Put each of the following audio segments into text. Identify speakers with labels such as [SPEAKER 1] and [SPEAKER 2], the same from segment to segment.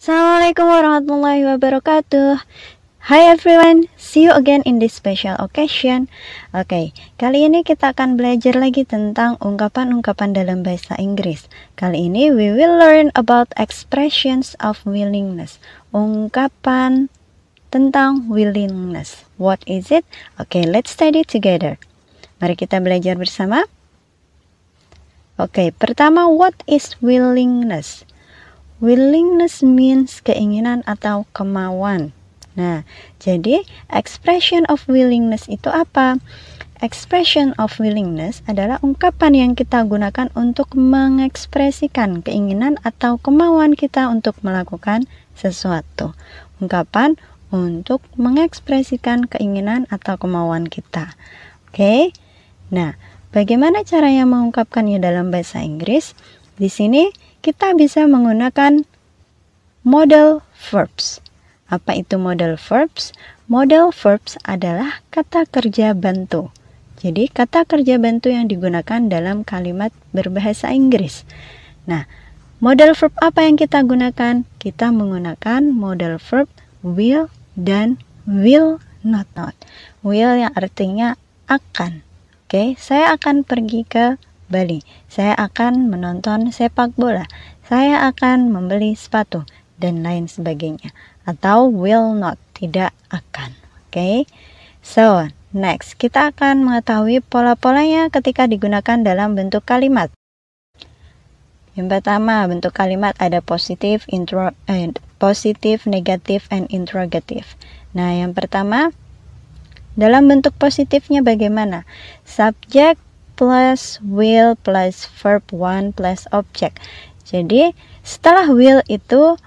[SPEAKER 1] Assalamualaikum warahmatullahi wabarakatuh. Hi everyone, see you again in this special occasion. Oke, kali ini kita akan belajar lagi tentang ungkapan-ungkapan dalam bahasa Inggris. Kali ini we will learn about expressions of willingness. Ungkapan tentang willingness. What is it? Oke, let's study together. Mari kita belajar bersama. Oke, pertama, what is willingness? Willingness means keinginan atau kemauan. Nah, jadi expression of willingness itu apa? Expression of willingness adalah ungkapan yang kita gunakan untuk mengekspresikan keinginan atau kemauan kita untuk melakukan sesuatu. Ungkapan untuk mengekspresikan keinginan atau kemauan kita. Oke? Nah, bagaimana caranya mengungkapkannya dalam bahasa Inggris? Di sini kita bisa menggunakan modal verbs. Apa itu modal verbs? Modal verbs adalah kata kerja bantu. Jadi kata kerja bantu yang digunakan dalam kalimat berbahasa Inggris. Nah, modal verb apa yang kita gunakan? Kita menggunakan modal verb will dan will not. Will yang artinya akan. Oke, saya akan pergi ke Bali. Saya akan menonton sepak bola. Saya akan membeli sepatu dan lain sebagainya. Atau will not, tidak akan. Oke. So, next kita akan mengetahui pola-polanya ketika digunakan dalam bentuk kalimat. Yang pertama, bentuk kalimat ada positif, negatif, and interrogative. Nah, yang pertama, dalam bentuk positifnya bagaimana? Subject plus will plus verb one plus object. Jadi setelah will itu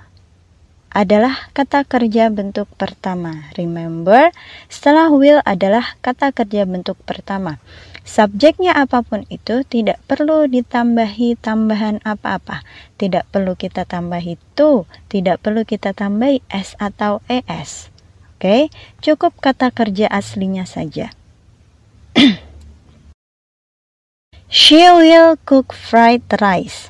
[SPEAKER 1] adalah kata kerja bentuk pertama. Remember, setelah will adalah kata kerja bentuk pertama. Subjeknya apapun itu tidak perlu ditambahi tambahan apa-apa. Tidak perlu kita tambahi to, tidak perlu kita tambahi s atau es. Oke, cukup kata kerja aslinya saja. She will cook fried rice.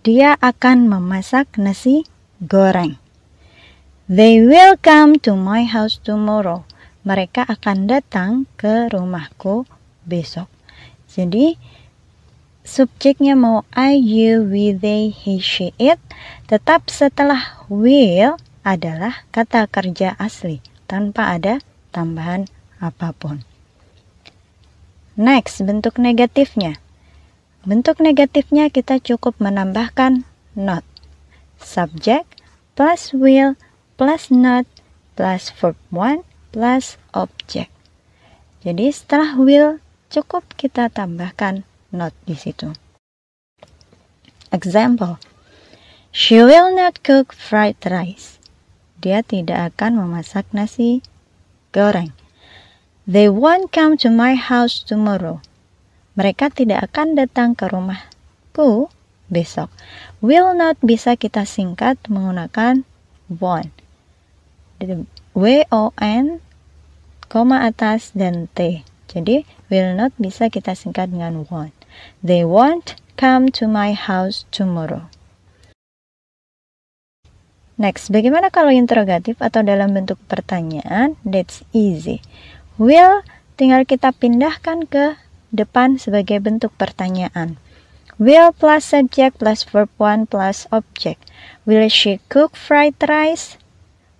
[SPEAKER 1] Dia akan memasak nasi goreng. They will come to my house tomorrow. Mereka akan datang ke rumahku besok. Jadi, subjeknya mau I, you, we, they, he, she, it. Tetap setelah will adalah kata kerja asli tanpa ada tambahan apapun. Next, bentuk negatifnya. Bentuk negatifnya kita cukup menambahkan not. Subject plus will plus not plus verb one plus object. Jadi setelah will cukup kita tambahkan not di situ. Example. She will not cook fried rice. Dia tidak akan memasak nasi goreng. They won't come to my house tomorrow. Mereka tidak akan datang ke rumahku besok. Will not bisa kita singkat menggunakan won't. W-O-N, koma atas dan T. Jadi, will not bisa kita singkat dengan won't. They won't come to my house tomorrow. Next, bagaimana kalau interrogatif atau dalam bentuk pertanyaan? That's easy. Will tinggal kita pindahkan ke depan sebagai bentuk pertanyaan. Will plus subject plus verb one plus object. Will she cook fried rice?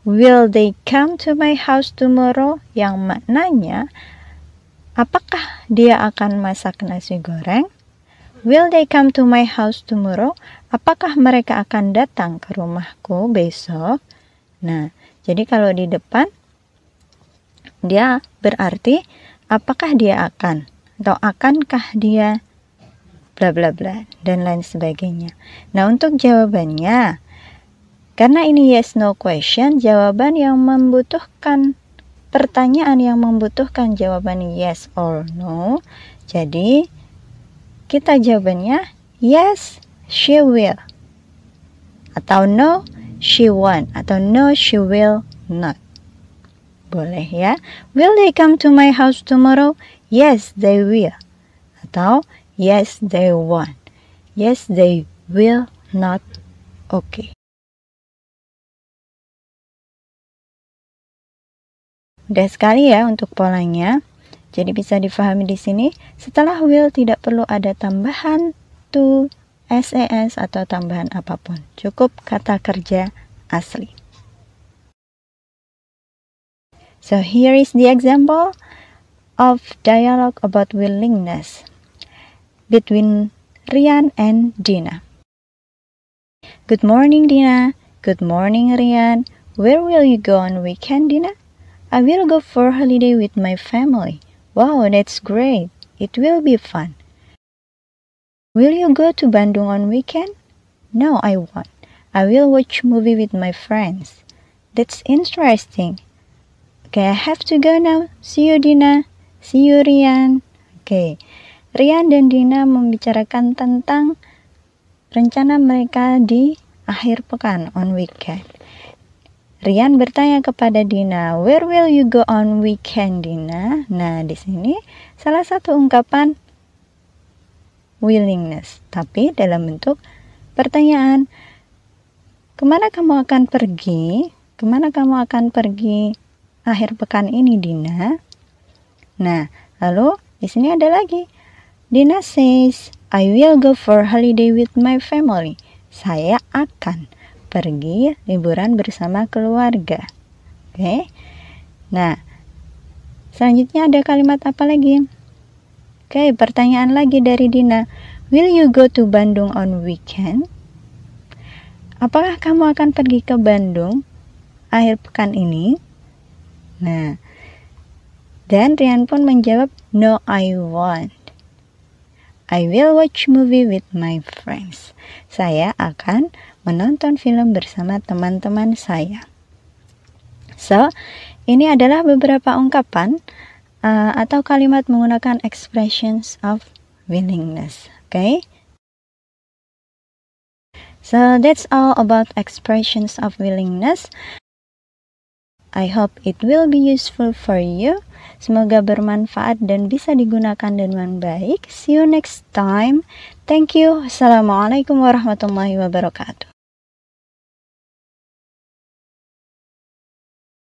[SPEAKER 1] Will they come to my house tomorrow? Yang maknanya, apakah dia akan masak nasi goreng? Will they come to my house tomorrow? Apakah mereka akan datang ke rumahku besok? Nah, jadi kalau di depan, dia berarti apakah dia akan? Atau akankah dia bla bla bla dan lain sebagainya. Nah, untuk jawabannya, karena ini yes no question, jawaban yang membutuhkan pertanyaan yang membutuhkan jawaban yes or no. Jadi kita jawabannya yes she will, atau no she won't, atau no she will not. Boleh ya. Will they come to my house tomorrow? Yes, they will. Atau yes, they won't. Yes, they will not. Okay. Mudah sekali ya untuk polanya. Jadi bisa difahami di sini, setelah will tidak perlu ada tambahan to, SES atau tambahan apapun. Cukup kata kerja asli. So here is the example of dialogue about willingness between Rian and Dina. Good morning, Dina. Good morning, Rian. Where will you go on weekend, Dina? I will go for holiday with my family. Wow, that's great. It will be fun. Will you go to Bandung on weekend? No, I won't. I will watch movie with my friends. That's interesting. Okay, I have to go now. See you, Dina. See you, Rian. Okay, Rian dan Dina membicarakan tentang rencana mereka di akhir pekan, on weekend. Rian bertanya kepada Dina, where will you go on weekend, Dina? Nah, di sini salah satu ungkapan willingness, tapi dalam bentuk pertanyaan. Kemana kamu akan pergi? Kemana kamu akan pergi akhir pekan ini, Dina? Nah, lalu di sini ada lagi. Dina says, I will go for holiday with my family. Saya akan pergi liburan bersama keluarga. Oke. Nah, selanjutnya ada kalimat apa lagi? Oke, pertanyaan lagi dari Dina. Will you go to Bandung on weekend? Apakah kamu akan pergi ke Bandung akhir pekan ini? Nah, dan Rian pun menjawab, no, I won't. I will watch movie with my friends. Saya akan menonton film bersama teman-teman saya. So, ini adalah beberapa ungkapan atau kalimat menggunakan expressions of willingness. Okay? So, that's all about expressions of willingness. I hope it will be useful for you. Semoga bermanfaat dan bisa digunakan dengan baik. See you next time. Thank you. Assalamualaikum warahmatullahi wabarakatuh.